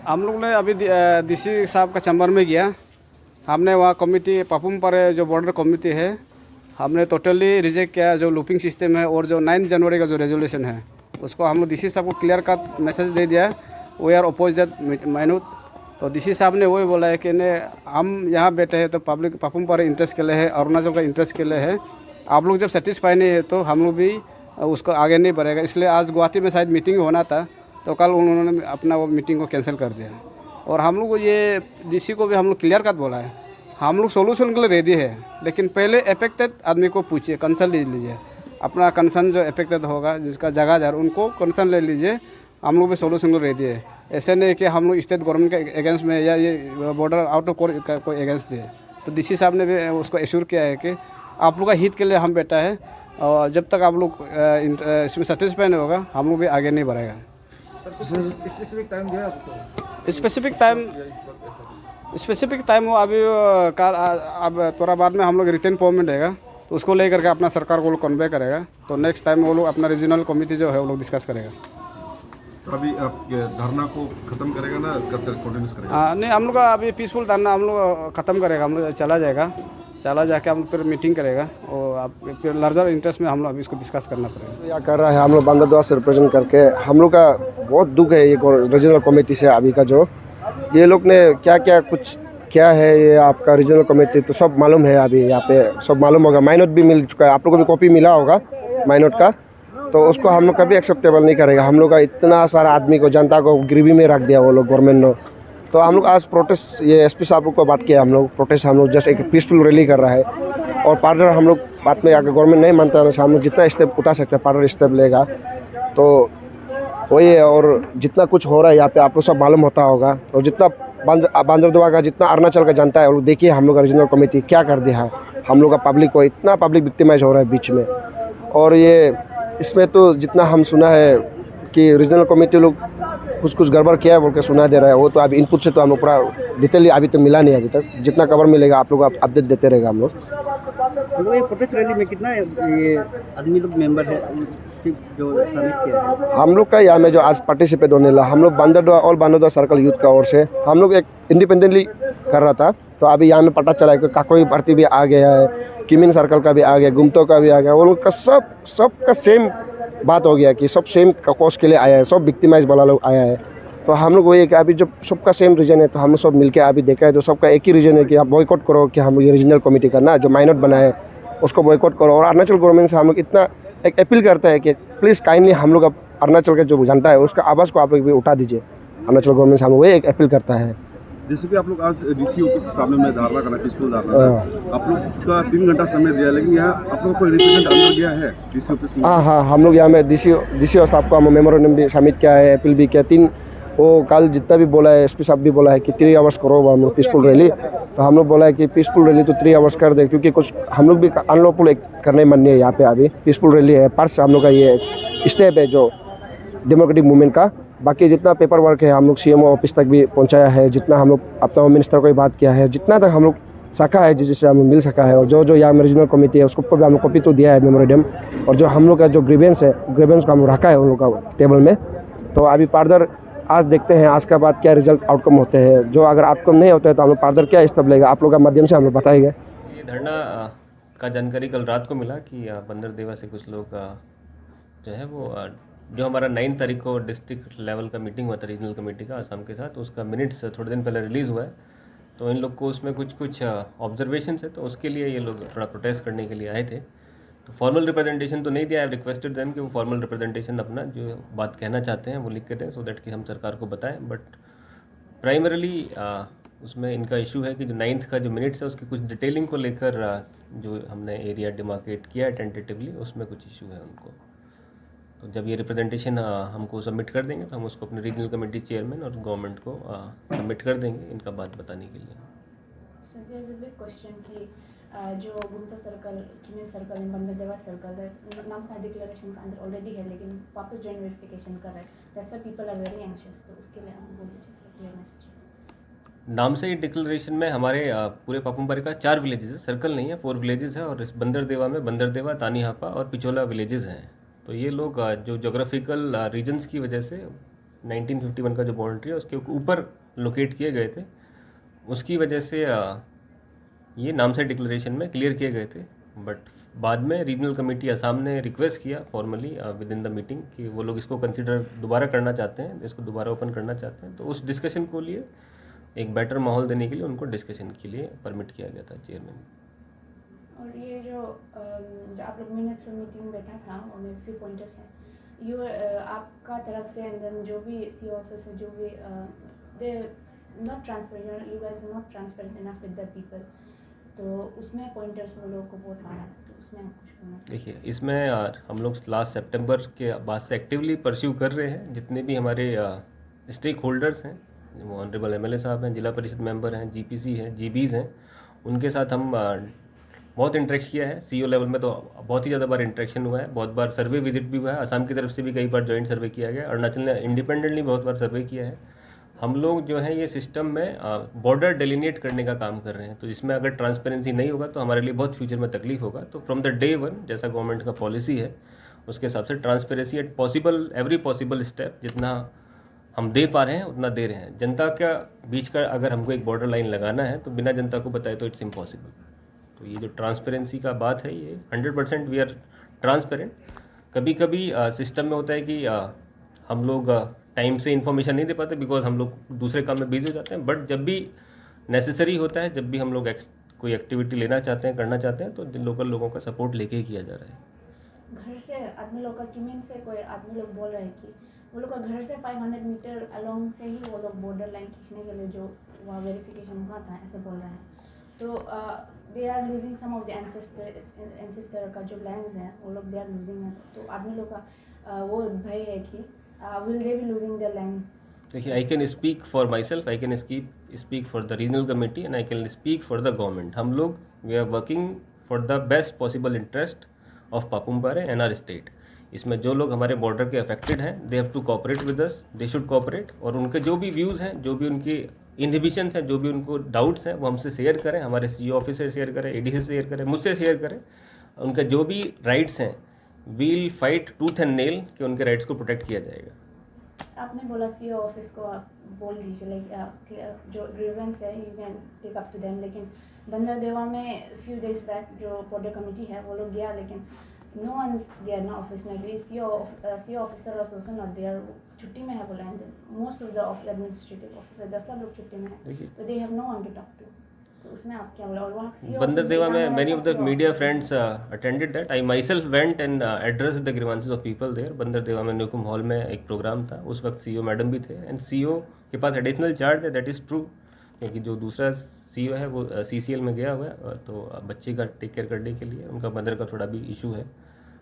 हम लोग ने अभी डीसी साहब का चैम्बर में गया। हमने वहाँ कमेटी पापुम पर जो बॉर्डर कमेटी है हमने टोटली रिजेक्ट किया। जो लूपिंग सिस्टम है और जो 9 जनवरी का जो रेजोल्यूशन है उसको हम लोग डीसी साहब को क्लियर कट मैसेज दे दिया। We are oppose that minute. तो डीसी साहब ने वही बोला है कि हम यहाँ बैठे हैं तो पब्लिक पापुम पर इंटरेस्ट के लिए है, अरुणाचल का इंटरेस्ट के लिए है। आप लोग जब सेटिस्फाई नहीं है तो हम लोग भी उसको आगे नहीं बढ़ेगा। इसलिए आज गुवाहाटी में शायद मीटिंग होना था तो कल उन्होंने अपना वो मीटिंग को कैंसिल कर दिया। और हम लोग को ये डीसी को भी हम लोग क्लियर कट बोला है, हम लोग सोल्यूशन के लिए रेडी है, लेकिन पहले अफेक्टेड आदमी को पूछिए, कंसर्न ले लीजिए। अपना कंसर्न जो अफेक्टेड होगा जिसका जगह जा उनको कंसर्न ले लीजिए। हम लोग भी सोल्यूशन को रेडी है। ऐसे नहीं कि हम लोग स्टेट गवर्नमेंट के अगेंस्ट में या ये बॉर्डर आउट ऑफ कोर्ट का कोई अगेंस्ट दिए। तो डीसी साहब ने भी उसको एश्योर किया है कि आप लोग का हित के लिए हम बैठा है और जब तक आप लोग इसमें सेटिस्फाई नहीं होगा हम लोग भी आगे नहीं बढ़ेगा। स्पेसिफिक टाइम दिया आपको? स्पेसिफिक टाइम वो अभी कल अब थोड़ा बाद में हम लोग रिटर्न फॉर्म में देगा तो उसको लेकर के अपना सरकार को कन्वे करेगा। तो नेक्स्ट टाइम वो लोग अपना रीजनल कमेटी जो है वो लोग डिस्कस करेगा। तो अभी आप धरना को खत्म करेगा ना कब तक कंटिन्यूस करेगा? नहीं, हम लोग का अभी पीसफुल धरना हम लोग ख़त्म करेगा। हम लोग चला जाके हम लोग फिर मीटिंग करेगा और आप फिर लार्जर इंटरेस्ट में हम लोग अभी इसको डिस्कस करना पड़ेगा। क्या कर रहा है हम लोग बांग्लादेश से रिप्रेजेंट करके। हम लोग का बहुत दुख है ये रीजनल कमेटी से अभी का जो ये लोग ने क्या है ये आपका रीजनल कमेटी तो सब मालूम है। अभी यहाँ पे सब मालूम होगा। माइनोट भी मिल चुका है, आप लोगों को भी कॉपी मिला होगा माइनोट का। तो उसको हम लोग कभी एक्सेप्टेबल नहीं करेगा। हम लोग का इतना सारा आदमी को जनता को गिरवी में रख दिया वो लोग गवर्नमेंट ने। तो हम लोग आज प्रोटेस्ट ये एसपी साहब को बात किया। हम लोग प्रोटेस्ट हम लोग जैसे एक पीसफुल रैली कर रहा है और पार्टनर हम लोग बात में अगर गवर्नमेंट नहीं मानता है हम लोग जितना स्टेप उठा सकते हैं पार्टनर स्टेप लेगा। तो वही है। और जितना कुछ हो रहा है यहाँ पे आप लोग सब मालूम होता होगा। तो जितना बांद्रदेवा का जितना अरुणाचल का जनता है वो लोग देखिए हम लोग का रीजनल कमेटी क्या कर दिया है। हम लोग का पब्लिक को इतना पब्लिक विक्टिमाइज हो रहा है बीच में। और ये इसमें तो जितना हम सुना है कि रीजनल कमेटी लोग कुछ गड़बड़ किया है बोल के सुना दे रहा है। वो तो अभी इनपुट से तो हम लोग पूरा डिटेल अभी तक मिला नहीं। अभी तक जितना कवर मिलेगा आप लोग अपडेट देते रहेगा हम लोग। ये प्रोटेस्ट रैली में कितना ये आदमी लोग मेंबर है जो शामिल किया है? हम लोग का यहाँ में जो आज पार्टिसिपेट होने लगा हम लोग बांद्रदेवा सर्कल यूथ का ओर से हम लोग एक इंडिपेंडेंटली कर रहा था। तो अभी यहाँ में पता चला है कि काकोई पार्टी भी आ गया है, किमिन सर्कल का भी आ गया, गुमतो का भी आ गया। वो लोग का सबका सेम बात हो गया कि सब सेम कॉज के लिए आया है, सब विक्टिमाइज वाला लोग आया है। तो हम लोग वही है कि अभी जब सबका सेम रीजन है तो हम लोग सब मिलकर अभी देखा है तो सबका एक ही रीजन है कि आप बॉयकॉट करो कि हम लोग ये रीजनल कमेटी करना जो माइनॉट बना है उसको बॉयकॉट करो। और अरुणाचल गवर्नमेंट से हम लोग इतना एक अपील करता है कि प्लीज़ काइंडली हम लोग अरुणाचल का जो जनता है उसका आवाज़ को आप लोग भी उठा दीजिए। अरुणाचल गवर्नमेंट से हम लोग वही एक अपील करता है। जैसे कि आप लोग आज डीसी ऑफिस के सामने में धारणा करना पीसफुल धारणा आप लोग का 3 घंटा समय दिया, लेकिन यहाँ आप लोग को रिप्रेजेंट अंदर गया है डीसी ऑफिस में? हाँ, हम लोग यहाँ में डीसी साहब का मेमोरेंडम भी सबमिट किया है, अपील भी किया। 3 वो कल जितना भी बोला है एसपी साहब भी बोला है कि 3 आवर्स करो हम लोग पीसफुल रैली। तो हम लोग बोला है कि पीसफुल रैली तो 3 आवर्स कर दे क्योंकि कुछ हम लोग भी अनलॉफुल करने मन नहीं है यहाँ पे। अभी पीसफुल रैली है, पर्स हम लोग का ये स्टेप है जो डेमोक्रेटिक मूवमेंट का। बाकी जितना पेपर वर्क है हम लोग सीएमओ ऑफिस तक भी पहुंचाया है, जितना हम लोग अपना होम मिनिस्टर को भी बात किया है, जितना तक हम लोग सका है जिससे हमें मिल सका है। और जो यहाँ में रीजनल कमेटी है उसको भी हम लोग कॉपी तो दिया है मेमोरेंडम। और जो हम लोग का जो ग्रीवेंस को हम रखा है उन लोग का टेबल में। तो अभी फार्दर आज देखते हैं आज का बाद क्या रिजल्ट आउटकम होते हैं। जो अगर आउटकम नहीं होता है तो हम लोग फार्दर क्या स्टेप लेगा आप लोग का माध्यम से हम लोग बताएंगे। ये धरना का जानकारी कल रात को मिला कि बांद्रदेवा से कुछ लोग जो है वो जो हमारा 9 तारीख को डिस्ट्रिक्ट लेवल का मीटिंग हुआ था रीजनल कमेटी का आसाम के साथ, उसका मिनट्स थोड़े दिन पहले रिलीज़ हुआ है। तो इन लोग को उसमें कुछ ऑब्जर्वेशन है तो उसके लिए ये लोग थोड़ा प्रोटेस्ट करने के लिए आए थे। तो फॉर्मल रिप्रेजेंटेशन तो नहीं दिया। आई रिक्वेस्टेड देम कि वो फॉर्मल रिप्रेजेंटेशन अपना जो बात कहना चाहते हैं वो लिख के दें सो दैट कि हम सरकार को बताएं। बट प्राइमरली उसमें इनका इशू है कि जो 9th का जो मिनट्स है उसकी कुछ डिटेलिंग को लेकर जो हमने एरिया डिमार्केट किया है टेंटेटिवली उसमें कुछ इशू है उनको। तो जब ये रिप्रेजेंटेशन हमको सबमिट कर देंगे तो हम उसको अपने रीजनल कमेटी चेयरमैन और गवर्नमेंट को सबमिट कर देंगे इनका बात बताने के लिए। जो गुप्ता सर्कल, किमिन सर्कल, बांद्रदेवा सर्कल नाम सा डिक्लेरेशन का अंदर ऑलरेडी है लेकिन वापस जॉइंट वेरिफिकेशन कर रहे हैं। That's why people are very anxious. तो उसके लिए हम बोल दीजिए क्लियर मैसेज। नाम से ही डिक्लेरेशन में हमारे पूरे पापुमपारे का 4 विलेजेस है, सर्कल नहीं है, 4 विलेजेस है। और इस बांद्रदेवा में बांद्रदेवा, तानीहापा और पिछोला विलेजेस हैं। तो ये लोग जो जोग्राफिकल रीजन्स की वजह से 1951 का जो बाउंड्री है उसके ऊपर लोकेट किए गए थे, उसकी वजह से ये नामसाई डिक्लेरेशन में क्लियर किए गए थे। बट बाद में रीजनल कमेटी असम ने रिक्वेस्ट किया formally with in the meeting कि वो लोग इसको कंसिडर दोबारा करना चाहते हैं, इसको दोबारा ओपन करना चाहते हैं। तो उस डिस्कशन को लिए एक बेटर माहौल देने के लिए उनको डिस्कशन के लिए परमिट किया गया था चेयरमैन। और ये जो आप लोग मिनट्स मीटिंग बैठा था उनमें फ्यू पॉइंटर्स हैं, आपका तरफ से एंड देन जो भी सी ऑफिस है, जो भी they not transparent, you guys are not transparent enough with the people, तो उसमें पॉइंटर्स वो लोगों को बहुत आना है, तो उसमें आप कुछ बोलना। देखिए, इसमें हम लोग लास्ट सितंबर के बाद से एक्टिवली परस्यू कर रहे हैं। जितने भी हमारे स्टेक होल्डर्स हैं, वो ऑनरेबल एमएलए साहब हैं, जिला परिषद मेंबर हैं, जीपीसी हैं, जीबीज़ हैं, उनके साथ हम बहुत इंटरेक्ट किया है। सीओ लेवल में तो बहुत ही ज़्यादा बार इंटरेक्शन हुआ है, बहुत बार सर्वे विजिट भी हुआ है। असम की तरफ से भी कई बार जॉइंट सर्वे किया गया, अरुणाचल ने इंडिपेंडेंटली बहुत बार सर्वे किया है। हम लोग जो है ये सिस्टम में बॉर्डर डेलिनेट करने का काम कर रहे हैं, तो जिसमें अगर ट्रांसपेरेंसी नहीं होगा तो हमारे लिए बहुत फ्यूचर में तकलीफ होगा। तो फ्रॉम द डे वन जैसा गवर्नमेंट का पॉलिसी है उसके हिसाब से transparency at possible every possible step जितना हम दे पा रहे हैं उतना दे रहे हैं। जनता का बीच का अगर हमको एक बॉर्डर लाइन लगाना है तो बिना जनता को बताए तो इट्स इम्पॉसिबल। तो ये जो ट्रांसपेरेंसी का बात है ये 100% वी आर ट्रांसपेरेंट। कभी कभी सिस्टम में होता है कि हम लोग टाइम से इन्फॉर्मेशन नहीं दे पाते बिकॉज हम लोग दूसरे काम में बिजी हो जाते हैं, बट जब भी नेसेसरी होता है, जब भी हम लोग कोई एक्टिविटी लेना चाहते हैं, करना चाहते हैं, तो लोकल लोगों का सपोर्ट लेके ही किया जा रहा है। घर से आदमी लोग का किमिन से कोई आदमी लोग बोल रहे हैं कि वो लोग का घर से 500 मीटर अलोंग से ही वो लोग बॉर्डर लाइन खींचने के लिए जो वहाँ वेरिफिकेशन हुआ था ऐसे बोल रहे हैं। तो they are losing some of the ancestor का जो लैंड्स हैं वो लोग दे आर लूजिंग है। तो आदमी लोग का वो भय है कि will they be losing their lands? देखिए, I can speak for myself, I can speak for the regional committee and I can speak for the government. हम लोग we are working for the best possible interest of Papum Pare and are state. इसमें जो लोग हमारे border के affected हैं they have to cooperate with us, they should cooperate, और उनके जो भी व्यूज़ हैं, जो भी उनकी इनहिबिशंस हैं, जो भी उनको डाउट्स हैं, वो हमसे शेयर करें, हमारे सीओ ऑफिस से शेयर करें, एडी से शेयर करें, मुझसे शेयर करें। उनके जो भी राइट्स हैं we'll fight tooth and nail कि उनके राइट्स को प्रोटेक्ट किया जाएगा। आपने बोला सीओ ऑफिस को आप बोल दीजिए लाइक जो ग्रीवेंस है you can take up to them, लेकिन बंदरदेवा में फ्यू डेज बैक जो बॉर्डर कमेटी है वो लोग गया, लेकिन नो वन इज देयर ना ऑफिस में भी। CO officer was also not there, छुट्टी में है बोला, and most of the administrative officer सब लोग छुट्टी में है, तो they have no one to talk to. तो उसमें आप क्या बोला? और वहाँ सीओ बंदरदेवा में many of the media friends attended that. I myself went and addressed the grievances of people there. Banderdewa में न्यूकुम हॉल में एक प्रोग्राम था, उस वक्त सीओ मैडम भी थे, एंड सीओ के पास एडिशनल चार्ज है, दैट इज़ ट्रू, क्योंकि जो दूसरा सीओ है वो सीसीएल में गया हुआ है, तो बच्चे का टेक केयर करने के लिए उनका मदर का थोड़ा भी इशू है।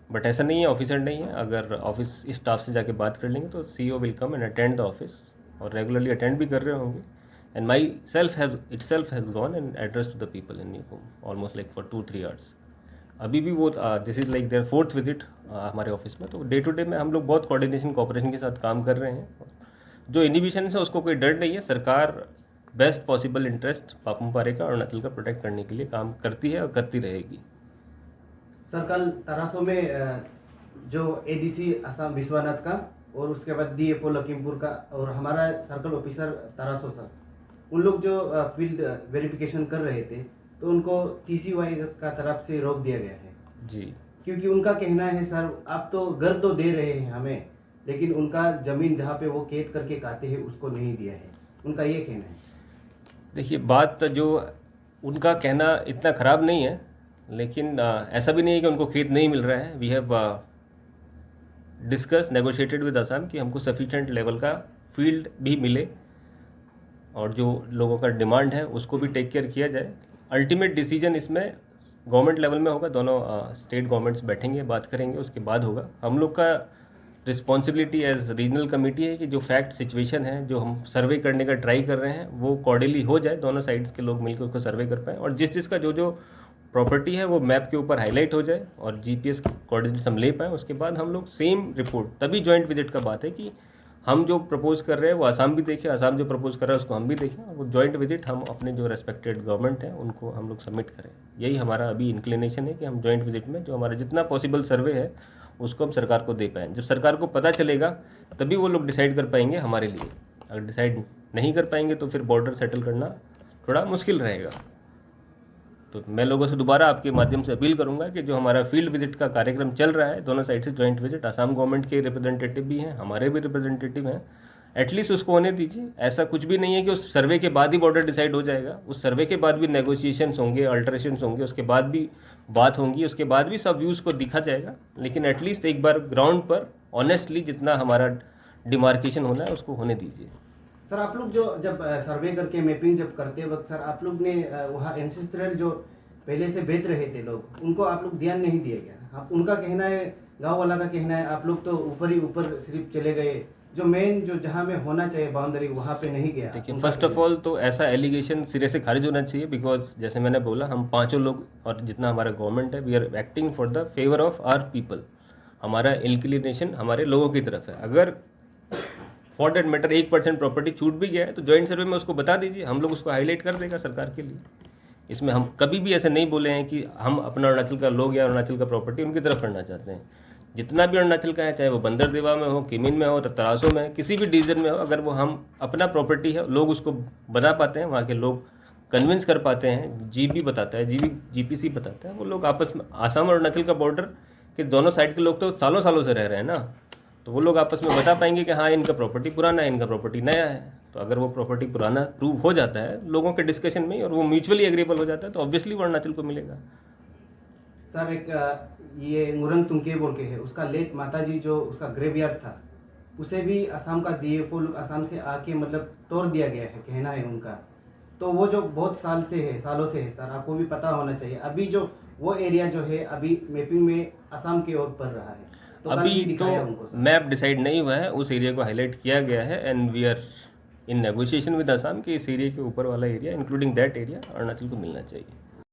बट ऐसा नहीं है, ऑफिसर नहीं है, अगर ऑफिस स्टाफ से जाके बात कर लेंगे तो CO will come and attend the office, और रेगुलरली अटेंड भी कर रहे होंगे। And myself has gone and addressed to the people in Newcomb almost like for 2-3 hours. अभी भी वो this is like their 4th visit हमारे ऑफिस में। तो डे टू डे में हम लोग बहुत कोऑर्डिनेशन कोऑपरेशन के साथ काम कर रहे हैं। जो इनिबिशन है उसको कोई डर नहीं है, सरकार best possible interest Papum Pare का और अरुणाचल का प्रोटेक्ट करने के लिए काम करती है और करती रहेगी। सर, कल तरासो में जो एडीसी असम विश्वनाथ का और उसके बाद डीएफओ लखीमपुर का और हमारा सर्कल ऑफिसर तरासो सर, उन लोग जो फील्ड वेरिफिकेशन कर रहे थे तो उनको टीसीवाई का तरफ से रोक दिया गया है जी, क्योंकि उनका कहना है सर आप तो घर तो दे रहे हैं हमें, लेकिन उनका ज़मीन जहाँ पे वो कैद करके खाते हैं उसको नहीं दिया है, उनका ये कहना है। देखिए, बात जो उनका कहना इतना ख़राब नहीं है, लेकिन ऐसा भी नहीं है कि उनको खेत नहीं मिल रहा है। We have discuss negotiated with Assam कि हमको सफिशेंट लेवल का फील्ड भी मिले और जो लोगों का डिमांड है उसको भी टेक केयर किया जाए। अल्टीमेट डिसीजन इसमें गवर्नमेंट लेवल में होगा, दोनों स्टेट गवर्नमेंट्स बैठेंगे, बात करेंगे, उसके बाद होगा। हम लोग का रिस्पॉन्सिबिलिटी एज रीजनल कमेटी है कि जो फैक्ट सिचुएशन है, जो हम सर्वे करने का ट्राई कर रहे हैं, वो कॉर्डियली हो जाए, दोनों साइड्स के लोग मिलकर उसको सर्वे कर पाएँ, और जिस जिसका जो जो प्रॉपर्टी है वो मैप के ऊपर हाईलाइट हो जाए और जीपीएस कोऑर्डिनेट्स हम ले पाएँ। उसके बाद हम लोग सेम रिपोर्ट, तभी जॉइंट विजिट का बात है कि हम जो प्रपोज कर रहे हैं वो आसाम भी देखें, आसाम जो प्रपोज कर रहा है उसको हम भी देखें, और वो जॉइंट विजिट हम अपने जो रेस्पेक्टेड गवर्नमेंट है उनको हम लोग सबमिट करें। यही हमारा अभी इंक्लिनेशन है कि हम जॉइंट विजिट में जो हमारा जितना पॉसिबल सर्वे है उसको हम सरकार को दे पाएँ। जब सरकार को पता चलेगा तभी वो लोग डिसाइड कर पाएंगे हमारे लिए। अगर डिसाइड नहीं कर पाएंगे तो फिर बॉर्डर सेटल करना थोड़ा मुश्किल रहेगा। तो मैं लोगों से दोबारा आपके माध्यम से अपील करूंगा कि जो हमारा फील्ड विजिट का कार्यक्रम चल रहा है, दोनों साइड से जॉइंट विजिट, आसाम गवर्नमेंट के रिप्रेजेंटेटिव भी हैं, हमारे भी रिप्रेजेंटेटिव हैं, एटलीस्ट उसको होने दीजिए। ऐसा कुछ भी नहीं है कि उस सर्वे के बाद ही बॉर्डर डिसाइड हो जाएगा। उस सर्वे के बाद भी नेगोशिएशंस होंगे, अल्टरेशंस होंगे, उसके बाद भी बात होंगी, उसके बाद भी सब व्यूज़ को दिखा जाएगा। लेकिन एटलीस्ट एक बार ग्राउंड पर ऑनेस्टली जितना हमारा डिमार्केशन होना है उसको होने दीजिए। सर आप लोग जो जब सर्वे करके मैपिंग जब करते वक्त सर आप लोग ने वहाँ एंसेस्ट्रल जो पहले से बेच रहे थे लोग, उनको आप लोग ध्यान नहीं दिया गया। आप उनका कहना है, गांव वाला का कहना है, आप लोग तो ऊपर ही ऊपर सिर्फ चले गए, जो मेन जो जहाँ में होना चाहिए बाउंड्री वहाँ पे नहीं गया। देखिए, फर्स्ट ऑफ ऑल तो ऐसा एलिगेशन सिरे से खारिज होना चाहिए, बिकॉज जैसे मैंने बोला हम पांचों लोग और जितना हमारा गवर्नमेंट है, we are acting for the favour of our people. हमारा इंक्लिनेशन हमारे लोगों की तरफ है। अगर फॉर दैट मैटर 1% प्रॉपर्टी छूट भी गया है तो जॉइंट सर्वे में उसको बता दीजिए, हम लोग उसको हाईलाइट कर देगा सरकार के लिए। इसमें हम कभी भी ऐसे नहीं बोले हैं कि हम अपना अरुणाचल का लोग या अरुणाचल का प्रॉपर्टी उनकी तरफ करना चाहते हैं। जितना भी अरुणाचल का है, चाहे वो बंदरदेवा में हो, किमिन में हो, तरासो में, किसी भी डिवीजन में हो, अगर वो हम अपना प्रॉपर्टी है, लोग उसको बता पाते हैं, वहाँ के लोग कन्विंस कर पाते हैं, जीबी बताता है, जीपीसी बताता है, वो लोग आपस में, आसाम और अरुणाचल का बॉर्डर के दोनों साइड के लोग तो सालों सालों से रह रहे हैं ना, तो वो लोग आपस में बता पाएंगे कि हाँ इनका प्रॉपर्टी पुराना है, इनका प्रॉपर्टी नया है। तो अगर वो प्रॉपर्टी पुराना प्रूव हो जाता है लोगों के डिस्कशन में और वो म्यूचुअली एग्रीएबल हो जाता है तो ऑब्वियसली वो अरुणाचल को मिलेगा। सर एक ये मुरंग तुंके बोल के है, उसका लेट माताजी जो उसका ग्रेवयार्ड था, उसे भी असम का डीएफओ लोग असम से आके मतलब तोड़ दिया गया है, कहना है उनका। तो वो जो बहुत सालों से है सर, आपको भी पता होना चाहिए। अभी जो वो एरिया जो है अभी मैपिंग में असम की ओर पड़ रहा है, तो अभी तो मैप डिसाइड नहीं हुआ है, उस एरिया को हाईलाइट किया गया है and we are in negotiation with Assam कि इस एरिया के ऊपर वाला area including that area Arunachal को मिलना चाहिए।